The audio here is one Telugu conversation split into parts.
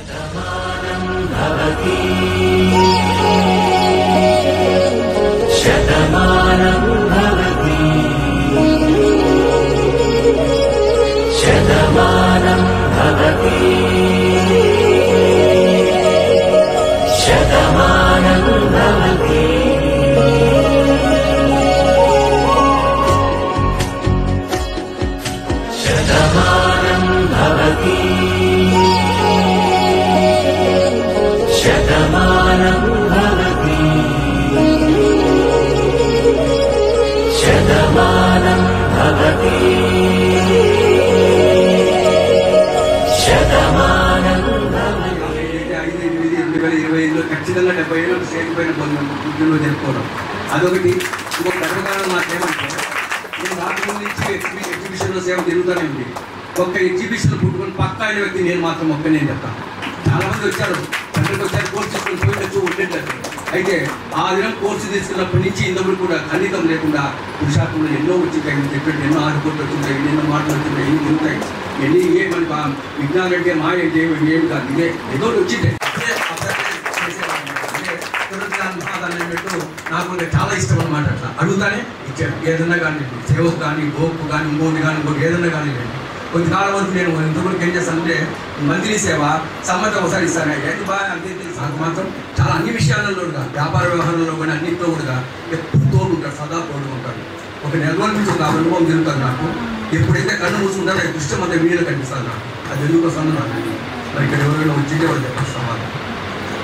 శతమానం భవతి శతమానం భవతి శతమానం భవతి శతమానం భవతి శతమానం భవతి శతమానం భవతి శతమానం భవతి శతమానం భవతి 2025లో ఖచ్చితంగా 70 ఏళ్ళు సేఫ్పైన పుట్టినరోజు జరుపుకోవడం అదొకటి. ఇంకొక గర్వకారణం మాకేమంటే నేను రాత్రి నుంచి ఎగ్జిబిషన్లో సేవ జరుగుతూనే ఉంది. ఒక్క ఎగ్జిబిషన్ పుట్టుకొని పక్కా అయిన వ్యక్తి నేను మాత్రం ఒక్కనే చెప్తాను. చాలా మంది వచ్చారు, తండ్రికి వచ్చారు, కోర్సు తీసుకొని పోయినచ్చు ఉండేటట్టు. అయితే ఆ దినం కోర్సు తీసుకున్నప్పటి నుంచి ఇంతవరకు కూడా ఖండితం లేకుండా పురుషార్థంలో ఎన్నో వచ్చింటాయి. చెప్పండి, ఎన్నో ఆడుకోట్లు వచ్చింటాయి, ఎన్నో మాటలు వచ్చింటాయి, ఎన్ని జరుగుతాయి, ఎన్ని ఏమని విజ్ఞానం అంటే మాయ అంటే ఏమి కాదు, ఇదే ఏదో వచ్చింటాయి. అన్నట్టు నాకు చాలా ఇష్టం అన్నమాట. అట్లా అడుగుతానే ఇచ్చాడు. ఏదన్నా కానీ సేవకు కానీ గోపు కానీ ఇంకోటి కానీ ఇంకోటి ఏదన్నా కానీ కొంతకాలం వరకు నేను ఇంతవరకు ఏం చేస్తానంటే మంత్లీ సేవ సంవత్సరం ఒకసారి ఇస్తాను. ఏంటి బాగా అంతే నాకు మాత్రం చాలా అన్ని విషయాలలో కూడా వ్యాపార వ్యవహారంలో కానీ అన్నింటిలో కూడా ఎప్పుడు తోడుంటాడు, సదా తోడుకుంటాడు. ఒక నెల రోజుల నుంచి ఒక అనుభవం జరుగుతుంది నాకు. ఎప్పుడైతే కన్ను మూసుకుంటారో ఆ దృష్టం అంతా వీడియోలో కనిపిస్తుంది నాకు. అది ఎందుకోసం నాకు మరి ఇక్కడ ఎవరైనా వచ్చింటే వాళ్ళు చెప్పేస్తాం.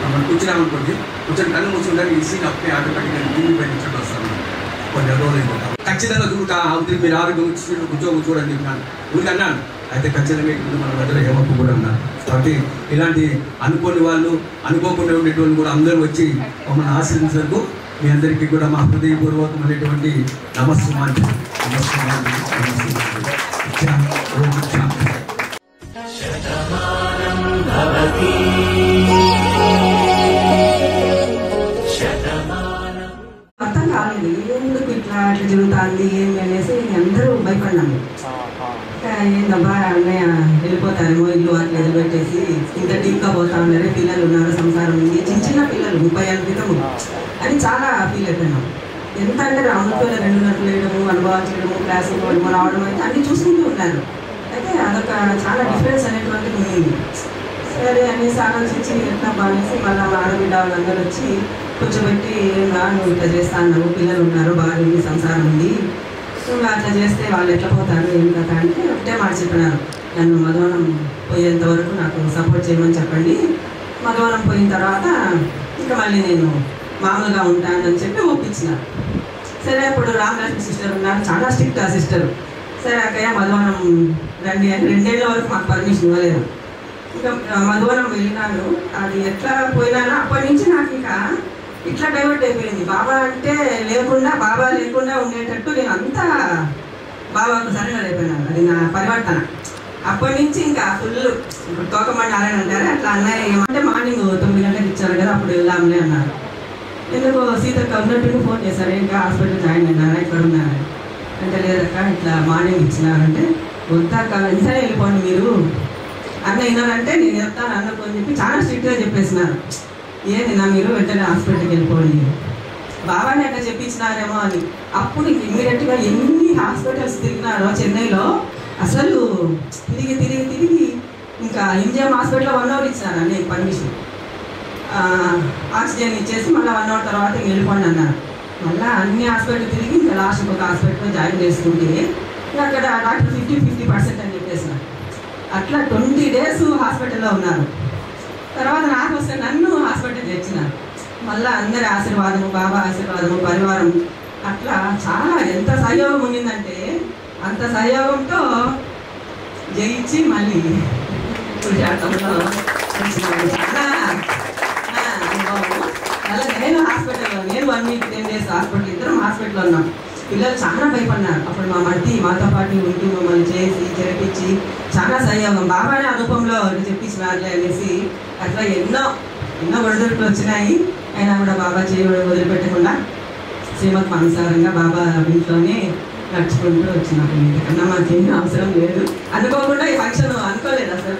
మనం కూర్చున్నామనుకోండి, కూర్చొని కన్ను మూసుకుంటారు, ఈ సీన్ అప్పుడే ఆటోమేటిక్గా టీవీ పైన ఇచ్చడం వస్తాను. కొన్ని నెల రోజులు అయిపోతాను. ఖచ్చితంగా చూడక అవుతుంది, మీరు ఆరోగ్యం చూడండి చెప్పినాను. ఊరికి అన్నాను. అయితే ఖచ్చితంగా ఇప్పుడు మన దగ్గర ఏమప్పు కూడా అన్నారు. కాబట్టి ఇలాంటి అనుకోని వాళ్ళు, అనుకోకుండా ఉండేటువంటి కూడా అందరూ వచ్చి మమ్మల్ని ఆశ్రయించినందుకు మీ అందరికీ కూడా మా హృదయపూర్వకమైనటువంటి నమస్కారం. శతమానం భవతి శతమానం. అర్థం కాలేదు ఎందుకు ఇట్లా అట్లా జరుగుతుంది ఏమి అనేసి అందరూ భయపడినాము. ఏందబ్బా అన్నయ్య వెళ్ళిపోతారేమో ఇల్లు అట్లా వదిలిపెట్టేసి ఇంత డీప్గా పోతా ఉన్నారు, పిల్లలు ఉన్నారు, సంసారం ఉంది, చిన్న చిన్న పిల్లలు 30 ఏళ్ళ క్రితం అని చాలా ఫీల్ అయిపోయినాం. ఎంత అంటే రాములతో 2 గంటలు వేయడము, అనుభవాలు చేయడము, క్లాసులు పోవడము, రావడం అయితే అన్నీ చూసుకుంటూ ఉన్నారు. అయితే అదొక చాలా డిఫరెన్స్ అనేటువంటిది ఉంది. సరే అనేసి ఆలోచించి ఎట్లా బానేసి మళ్ళీ ఆడబిడ్డ వాళ్ళందరూ వచ్చి కూర్చోబెట్టి నువ్వు ఇట్లా చేస్తా అన్నావు, పిల్లలు ఉన్నారు, భార్య ఉంది, సంసారం ఉంది, నువ్వు అట్లా చేస్తే వాళ్ళు ఎట్లా పోతారు ఏం కదా అంటే ఒకటే మాట చెప్పినారు. నన్ను మధువనం పోయేంత వరకు నాకు సపోర్ట్ చేయమని చెప్పండి, మధువనం పోయిన తర్వాత ఇంకా మళ్ళీ నేను మామూలుగా ఉంటానని చెప్పి ఒప్పించినారు. సరే అప్పుడు రామలక్ష్మి సిస్టర్ ఉన్నారు, చాలా స్ట్రిక్ట్ ఆ సిస్టరు. సరే అక్కయ్య మధువనం రండి అని 2 ఏళ్ళ వరకు మాకు పర్మిషన్ ఇవ్వలేదు. ఇంకా మధువనం వెళ్ళినాను. అది ఎట్లా పోయినానో అప్పటి నుంచి నాకు ఇంకా ఇట్లా డైవర్ట్ అయిపోయింది. బాబా అంటే లేకుండా, బాబా లేకుండా ఉండేటట్టు నేను అంతా బాబాకు సరెండర్ అయిపోయినాను. అది నా పరివర్తన. అప్పటి నుంచి ఇంకా ఫుల్ ఇప్పుడు తోకమండి నారాయణ అంటారు అట్లా అన్నయ్య ఏమంటే మార్నింగ్ 9 గంటలకు ఇచ్చారు కదా, అప్పుడు వెళ్దాంలే అన్నారు. ఎందుకు సీతక్క ఉన్నట్టు ఫోన్ చేశారు, ఇంకా హాస్పిటల్ జాయిన్ అయినారా, ఇక్కడ ఉన్నారా అంటే లేదక్క ఇట్లా మార్నింగ్ ఇచ్చినారంటే వద్దాక వెంటనే వెళ్ళిపోండి మీరు అన్న అయినారంటే నేను చెప్తాను అన్నకు అని చెప్పి చాలా స్ట్రిక్ట్గా చెప్పేసినారు. ఏంది నా మీరు వెంటనే హాస్పిటల్కి వెళ్ళిపోండి, బాబాని అట్లా చెప్పించినారేమో అని. అప్పుడు ఇమ్మీడియట్గా ఎన్ని హాస్పిటల్స్ తిరిగినారో చెన్నైలో, అసలు తిరిగి తిరిగి తిరిగి ఇంకా ఎంజిఎం హాస్పిటల్లో 1 అవర్ ఇచ్చినారు అన్నయ్య పర్మిషన్. ఆక్సిజన్ ఇచ్చేసి మళ్ళీ 1 అవర్ తర్వాత వెళ్ళిపోండి అన్నారు. మళ్ళీ అన్ని హాస్పిటల్ తిరిగి ఇంకా లాస్ట్ ఒక హాస్పిటల్లో జాయిన్ చేసుకుంటే అక్కడ డాక్టర్ 50% అని చెప్పేసినారు. అట్లా 20 డేస్ హాస్పిటల్లో ఉన్నారు. తర్వాత నాకు వస్తే నన్ను హాస్పిటల్ తెచ్చినారు. మళ్ళీ అందరి ఆశీర్వాదము, బాబా ఆశీర్వాదము, పరివారం అట్లా చాలా ఎంత సహయోగం ఉండిందంటే అంత సహయోగంతో జయించి మళ్ళీ పురుషార్థంలో అలా నేను హాస్పిటల్లో, నేను 1 వీక్ 10 డేస్ హాస్పిటల్, ఇద్దరం హాస్పిటల్లో ఉన్నాం. పిల్లలు చాలా భయపడినారు. అప్పుడు మా మట్టి మాతో పాటు ఉంటూ మమ్మల్ని చేసి చేపించి చాలా సహయోగం, బాబానే ఆ రూపంలో చెప్పించినారులే అనేసి అట్లా ఎన్నో ఒడిదుడుకులు వచ్చినాయి. అయినా కూడా బాబా చేయడం వదిలిపెట్టకుండా శ్రీమత్ అనుసారంగా బాబా ఇంట్లోనే నడుచుకుంటూ వచ్చినాము. ఇంతకన్నా మాకేమీ అవసరం లేదు. అనుకోకుండా ఈ ఫంక్షన్ అనుకోలేదు అసలు.